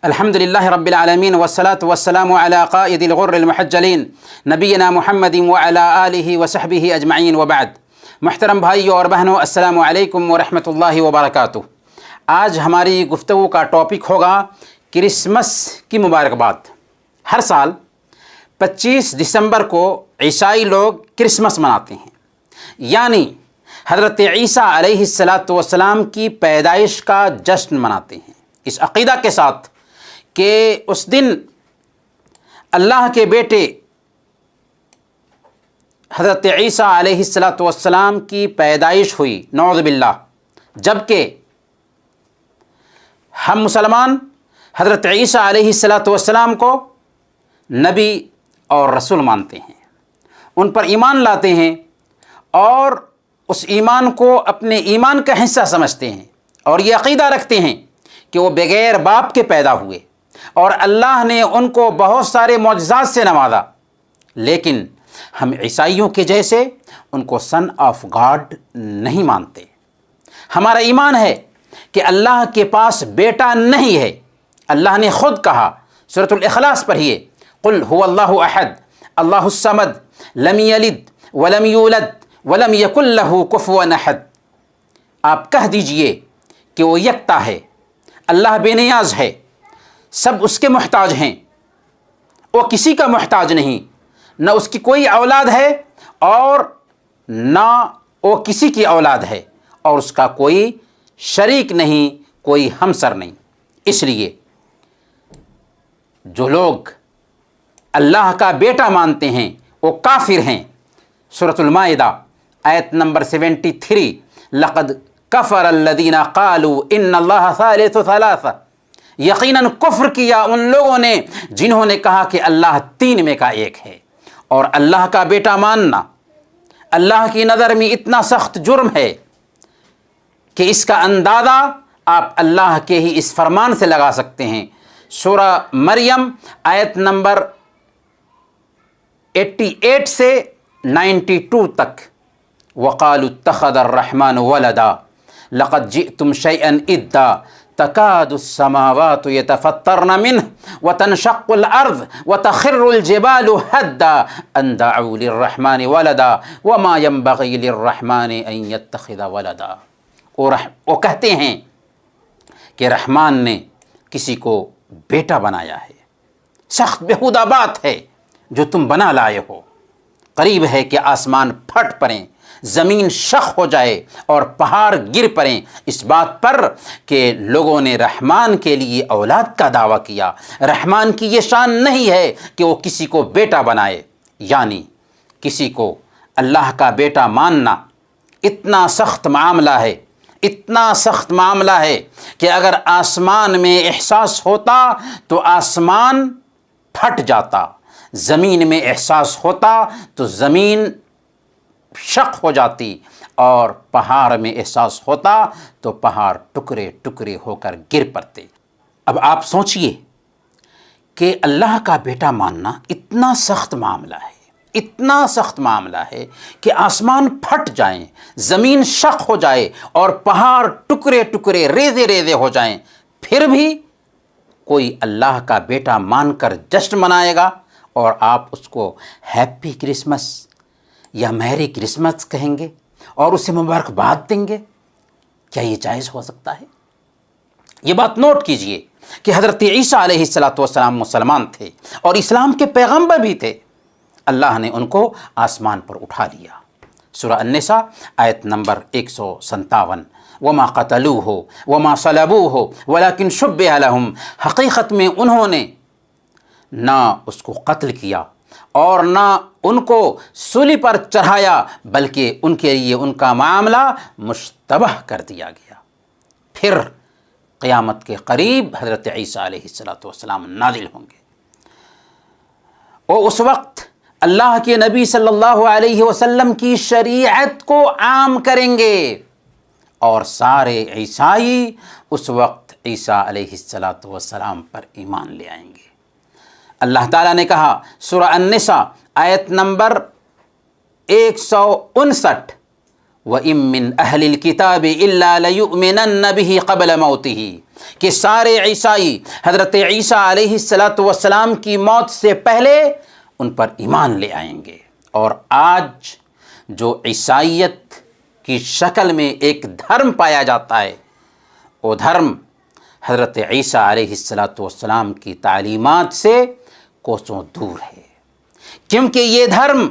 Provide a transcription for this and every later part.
الحمد لله رب العالمين والصلاة والسلام على قائد الغر المحجلين نبينا محمد وعلى آله وصحبه أجمعين وبعد۔ محترم بھائیوں اور بہنوں، السلام علیکم ورحمۃ اللہ وبرکاتہ۔ آج ہماری گفتگو کا ٹاپک ہوگا کرسمس کی مبارکباد۔ ہر سال 25 دسمبر کو عیسائی لوگ کرسمس مناتے ہیں، یعنی حضرت عیسیٰ علیہ السلام کی پیدائش کا جشن مناتے ہیں، اس عقیدہ کے ساتھ کہ اس دن اللہ کے بیٹے حضرت عیسیٰ علیہ السلام کی پیدائش ہوئی، نعوذ باللہ، جبکہ ہم مسلمان حضرت عیسیٰ علیہ السلام کو نبی اور رسول مانتے ہیں، ان پر ایمان لاتے ہیں اور اس ایمان کو اپنے ایمان کا حصہ سمجھتے ہیں، اور یہ عقیدہ رکھتے ہیں کہ وہ بغیر باپ کے پیدا ہوئے اور اللہ نے ان کو بہت سارے معجزات سے نوازا، لیکن ہم عیسائیوں کے جیسے ان کو سن آف گاڈ نہیں مانتے۔ ہمارا ایمان ہے کہ اللہ کے پاس بیٹا نہیں ہے۔ اللہ نے خود کہا سورۃ الاخلاص پڑھیے، قل هو اللہ احد اللہ الصمد لم یلد ولم یولد ولم یکن لہ کفوا احد۔ آپ کہہ دیجئے کہ وہ یکتا ہے، اللہ بے نیاز ہے، سب اس کے محتاج ہیں، وہ کسی کا محتاج نہیں، نہ اس کی کوئی اولاد ہے اور نہ وہ کسی کی اولاد ہے، اور اس کا کوئی شریک نہیں، کوئی ہمسر نہیں۔ اس لیے جو لوگ اللہ کا بیٹا مانتے ہیں وہ کافر ہیں۔ سورۃ المائدہ آیت نمبر 73، لقد کفر الذین قالوا ان اللہ ثالث ثلاثہ، یقیناً کفر کیا ان لوگوں نے جنہوں نے کہا کہ اللہ تین میں کا ایک ہے۔ اور اللہ کا بیٹا ماننا اللہ کی نظر میں اتنا سخت جرم ہے کہ اس کا اندازہ آپ اللہ کے ہی اس فرمان سے لگا سکتے ہیں۔ سورہ مریم آیت نمبر 88 سے 92 تک، وقالوا اتخذ الرحمن ولدا لقد جئتم شيئا ادا تكاد السماوات يتفطرن منه وتنشق الارض وتخر الجبال هدا ان دعوا للرحمن ولدا وما ينبغي للرحمن ان يتخذ ولدا۔ وہ کہتے ہیں کہ رحمان نے کسی کو بیٹا بنایا ہے۔ سخت بیہودہ بات ہے جو تم بنا لائے ہو۔ قریب ہے کہ آسمان پھٹ پڑیں، زمین شق ہو جائے اور پہاڑ گر پڑیں اس بات پر کہ لوگوں نے رحمان کے لیے اولاد کا دعویٰ کیا۔ رحمان کی یہ شان نہیں ہے کہ وہ کسی کو بیٹا بنائے، یعنی کسی کو اللہ کا بیٹا ماننا اتنا سخت معاملہ ہے، اتنا سخت معاملہ ہے کہ اگر آسمان میں احساس ہوتا تو آسمان پھٹ جاتا، زمین میں احساس ہوتا تو زمین شق ہو جاتی، اور پہاڑ میں احساس ہوتا تو پہاڑ ٹکڑے ٹکڑے ہو کر گر پڑتے۔ اب آپ سوچئے کہ اللہ کا بیٹا ماننا اتنا سخت معاملہ ہے، اتنا سخت معاملہ ہے کہ آسمان پھٹ جائیں، زمین شق ہو جائے اور پہاڑ ٹکڑے ٹکڑے ریزے ریزے ہو جائیں، پھر بھی کوئی اللہ کا بیٹا مان کر جشن منائے گا اور آپ اس کو ہیپی کرسمس یا میری کرسمس کہیں گے اور اسے مبارکباد دیں گے؟ کیا یہ جائز ہو سکتا ہے؟ یہ بات نوٹ کیجئے کہ حضرت عیسیٰ علیہ السلام مسلمان تھے اور اسلام کے پیغمبر بھی تھے۔ اللہ نے ان کو آسمان پر اٹھا لیا۔ سورہ النساء آیت نمبر 157، وما قتلوہ وما صلبوہ ولکن شبہ لہم، حقیقت میں انہوں نے نہ اس کو قتل کیا اور نہ ان کو سولی پر چڑھایا، بلکہ ان کے لیے ان کا معاملہ مشتبہ کر دیا گیا۔ پھر قیامت کے قریب حضرت عیسیٰ علیہ السلام نازل ہوں گے، وہ اس وقت اللہ کے نبی صلی اللہ علیہ وسلم کی شریعت کو عام کریں گے، اور سارے عیسائی اس وقت عیسیٰ علیہ السلام پر ایمان لے آئیں گے۔ اللہ تعالیٰ نے کہا سورہ النساء آیت نمبر 159، وَإِن مِّنْ أَهْلِ الْكِتَابِ إِلَّا لَيُؤْمِنَنَّ بِهِ قَبْلَ مَوْتِهِ کہ سارے عیسائی حضرت عیسیٰ علیہ السلام کی موت سے پہلے ان پر ایمان لے آئیں گے۔ اور آج جو عیسائیت کی شکل میں ایک دھرم پایا جاتا ہے، وہ دھرم حضرت عیسیٰ علیہ السلام کی تعلیمات سے کوسوں دور ہے، کیونکہ یہ دھرم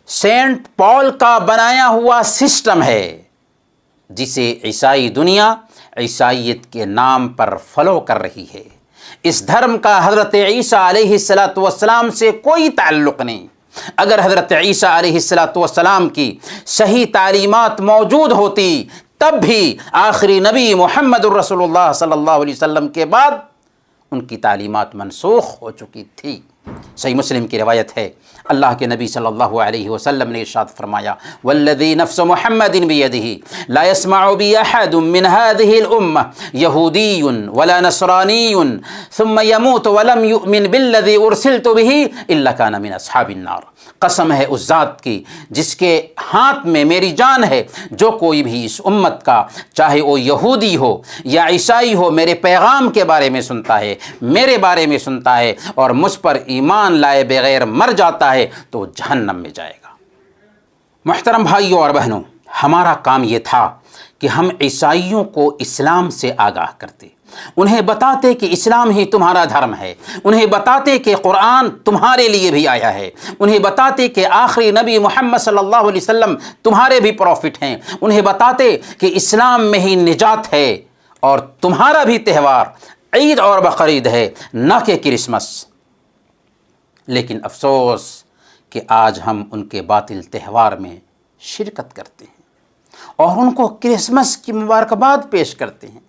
سینٹ پال کا بنایا ہوا سسٹم ہے جسے عیسائی دنیا عیسائیت کے نام پر فالو کر رہی ہے۔ اس دھرم کا حضرت عیسیٰ علیہ السلام سے کوئی تعلق نہیں۔ اگر حضرت عیسیٰ علیہ السلام کی صحیح تعلیمات موجود ہوتی تب بھی آخری نبی محمد الرسول اللہ صلی اللہ علیہ وسلم کے بعد ان کی تعلیمات منسوخ ہو چکی تھی۔ صحیح مسلم کی روایت ہے، اللہ کے نبی صلی اللہ علیہ وسلم نے ارشاد فرمایا، والذی نفس محمد بیدہ لا یسمع بی احد من هذه الامة یہودی ولا نصرانی ثم يموت ولم یؤمن بالذی ارسلت به الا کان من اصحاب النار۔ قسم ہے اس ذات کی جس کے ہاتھ میں میری جان ہے، جو کوئی بھی اس امت کا چاہے وہ یہودی ہو یا عیسائی ہو میرے پیغام کے بارے میں سنتا ہے، میرے بارے میں سنتا ہے اور مجھ پر ایمان لائے بغیر مر جاتا ہے تو جہنم میں جائے گا۔ محترم بھائیوں اور بہنوں، ہمارا کام یہ تھا کہ ہم عیسائیوں کو اسلام سے آگاہ کرتے، انہیں بتاتے کہ اسلام ہی تمہارا دھرم ہے، انہیں بتاتے کہ قرآن تمہارے لیے بھی آیا ہے، انہیں بتاتے کہ آخری نبی محمد صلی اللہ علیہ وسلم تمہارے بھی پروفٹ ہیں، انہیں بتاتے کہ اسلام میں ہی نجات ہے اور تمہارا بھی تہوار عید اور بقرعید ہے، نہ کہ کرسمس۔ لیکن افسوس کہ آج ہم ان کے باطل تہوار میں شرکت کرتے ہیں اور ان کو کرسمس کی مبارکباد پیش کرتے ہیں۔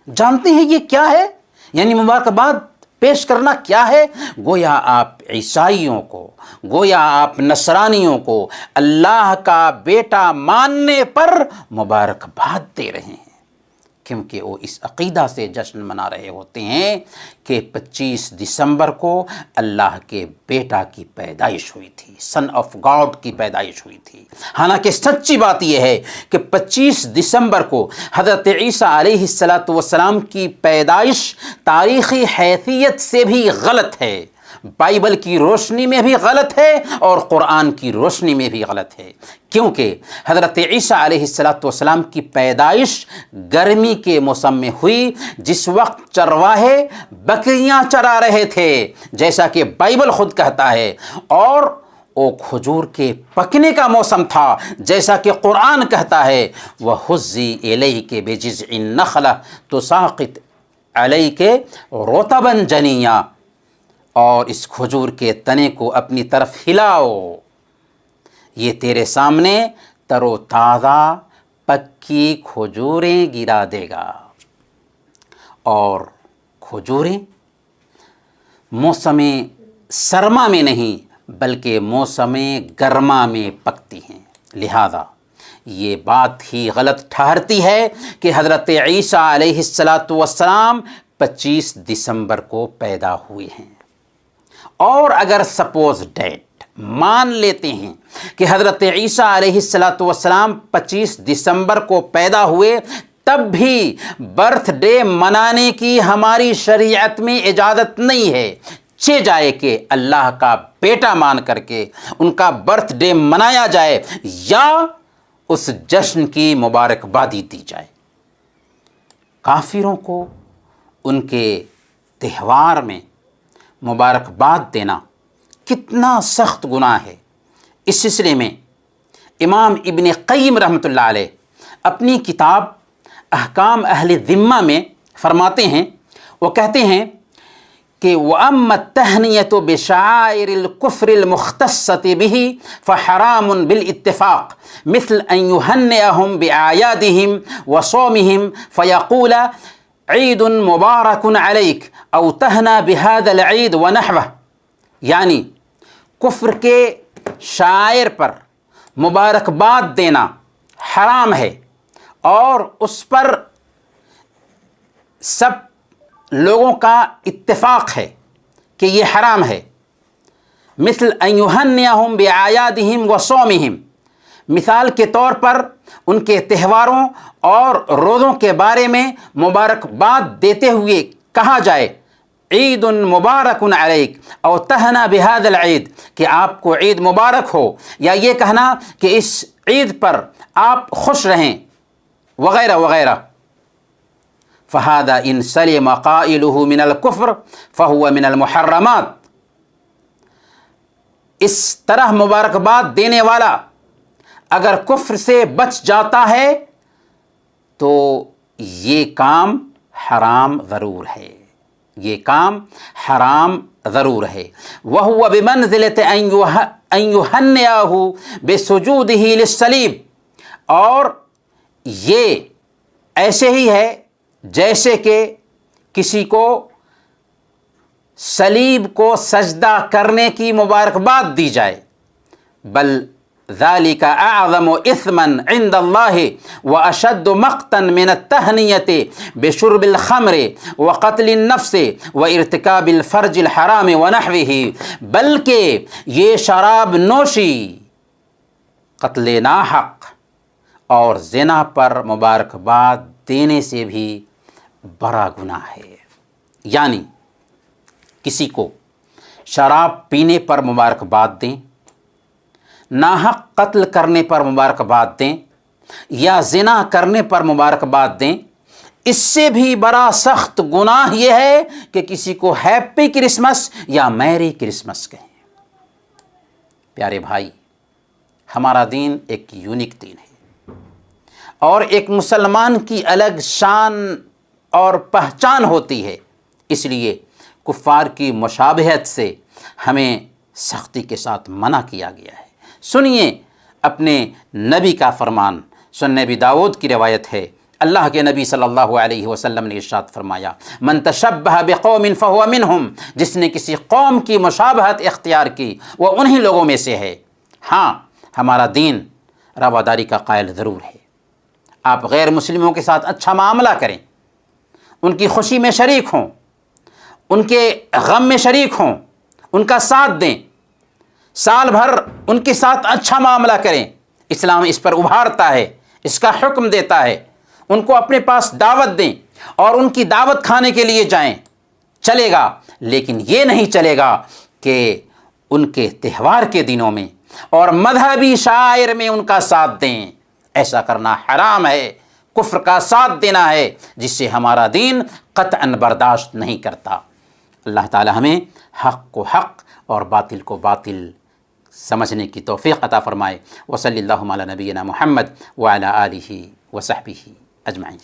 جانتے ہیں یہ کیا ہے؟ یعنی مبارکباد پیش کرنا کیا ہے؟ گویا آپ عیسائیوں کو، گویا آپ نصرانیوں کو اللہ کا بیٹا ماننے پر مبارکباد دے رہے ہیں، کیونکہ وہ اس عقیدہ سے جشن منا رہے ہوتے ہیں کہ 25 دسمبر کو اللہ کے بیٹا کی پیدائش ہوئی تھی، سن آف گاڈ کی پیدائش ہوئی تھی۔ حالانکہ سچی بات یہ ہے کہ 25 دسمبر کو حضرت عیسیٰ علیہ السلام کی پیدائش تاریخی حیثیت سے بھی غلط ہے، بائبل کی روشنی میں بھی غلط ہے اور قرآن کی روشنی میں بھی غلط ہے، کیونکہ حضرت عیسیٰ علیہ السلام کی پیدائش گرمی کے موسم میں ہوئی، جس وقت چرواہے بکریاں چرا رہے تھے جیسا کہ بائبل خود کہتا ہے، اور وہ کھجور کے پکنے کا موسم تھا جیسا کہ قرآن کہتا ہے، وَهُزِّي إِلَيْكِ بِجِذْعِ النَّخْلَةِ تُسَاقِطْ عَلَيْكَ رُطَبًا جَنِيًّا، اور اس کھجور کے تنے کو اپنی طرف ہلاؤ، یہ تیرے سامنے تر و تازہ پکی کھجوریں گرا دے گا۔ اور کھجوریں موسم سرما میں نہیں بلکہ موسم گرما میں پکتی ہیں، لہذا یہ بات ہی غلط ٹھہرتی ہے کہ حضرت عیسیٰ علیہ السلام 25 دسمبر کو پیدا ہوئے ہیں۔ اور اگر سپوز ڈیٹ مان لیتے ہیں کہ حضرت عیسیٰ علیہ السلام 25 دسمبر کو پیدا ہوئے، تب بھی برتھ ڈے منانے کی ہماری شریعت میں اجازت نہیں ہے۔ چہ جائے کہ اللہ کا بیٹا مان کر کے ان کا برتھ ڈے منایا جائے یا اس جشن کی مبارکبادی دی جائے۔ کافروں کو ان کے تہوار میں مبارکباد دینا کتنا سخت گناہ ہے۔ اس سلسلے میں امام ابن قیم رحمۃ اللہ علیہ اپنی کتاب احکام اہل ذمہ میں فرماتے ہیں، وہ کہتے ہیں کہ وَأَمَّا التَّهْنِيَةُ بِشَعَائِرِ الْكُفْرِ الْمُخْتَصَّةِ بِهِ فَحَرَامٌ بِالْإِتِّفَاقِ مِثْلَ أَن يُهَنِّئَهُمْ بِأَعْيَادِهِمْ وَصَوْمِهِمْ فَيَقُولَ عید مبارک علیک او تہنا بهذا العید ونحوه، یعنی کفر کے شاعر پر مبارکباد دینا حرام ہے اور اس پر سب لوگوں کا اتفاق ہے کہ یہ حرام ہے۔ مثل ان یہنئہم بأعیادہم وصومہم، مثال کے طور پر ان کے تہواروں اور روزوں کے بارے میں مبارکباد دیتے ہوئے کہا جائے عید مبارک علیک او تہنا بہذا العید، کہ آپ کو عید مبارک ہو، یا یہ کہنا کہ اس عید پر آپ خوش رہیں وغیرہ وغیرہ، فہذا ان سلم قائلہ من الکفر فہو من المحرمات، اس طرح مبارکباد دینے والا اگر کفر سے بچ جاتا ہے تو یہ کام حرام ضرور ہے، یہ کام حرام ضرور ہے۔ وَهُوَ بِمَنْزِلَةِ أَنْ يُهَنِّئَهُ بِسُجُودِهِ لِلصَّلِيبِ، اور یہ ایسے ہی ہے جیسے کہ کسی کو صلیب کو سجدہ کرنے کی مبارکباد دی جائے، بل ذلك اعظم اثما عند اللہ واشد مقتا من التہنیة بشرب الخمر وقتل النفس وارتکاب الفرج الحرام ونحوه، بلکہ یہ شراب نوشی قتل ناحق اور زنا پر مبارکباد دینے سے بھی بڑا گناہ ہے۔ یعنی کسی کو شراب پینے پر مبارکباد دیں، ناحق قتل کرنے پر مبارکباد دیں، یا زنا کرنے پر مبارکباد دیں، اس سے بھی بڑا سخت گناہ یہ ہے کہ کسی کو ہیپی کرسمس یا میری کرسمس کہیں۔ پیارے بھائی، ہمارا دین ایک یونیک دین ہے، اور ایک مسلمان کی الگ شان اور پہچان ہوتی ہے، اس لیے کفار کی مشابہت سے ہمیں سختی کے ساتھ منع کیا گیا ہے۔ سنیے اپنے نبی کا فرمان، سنن ابی داؤد کی روایت ہے، اللہ کے نبی صلی اللہ علیہ وسلم نے ارشاد فرمایا من تشبہ بقوم فہو منہم، جس نے کسی قوم کی مشابہت اختیار کی وہ انہی لوگوں میں سے ہے۔ ہاں، ہمارا دین رواداری کا قائل ضرور ہے، آپ غیر مسلموں کے ساتھ اچھا معاملہ کریں، ان کی خوشی میں شریک ہوں، ان کے غم میں شریک ہوں، ان کا ساتھ دیں، سال بھر ان کے ساتھ اچھا معاملہ کریں۔ اسلام اس پر ابھارتا ہے، اس کا حکم دیتا ہے، ان کو اپنے پاس دعوت دیں اور ان کی دعوت کھانے کے لیے جائیں، چلے گا، لیکن یہ نہیں چلے گا کہ ان کے تہوار کے دنوں میں اور مذہبی شعائر میں ان کا ساتھ دیں۔ ایسا کرنا حرام ہے، کفر کا ساتھ دینا ہے، جس سے ہمارا دین قطعاً برداشت نہیں کرتا۔ اللہ تعالی ہمیں حق کو حق اور باطل کو باطل سمجھنے کی توفیق عطا فرمائے۔ وصلی اللہ علی نبینا محمد وعلی آلہ وصحبہ اجمعین۔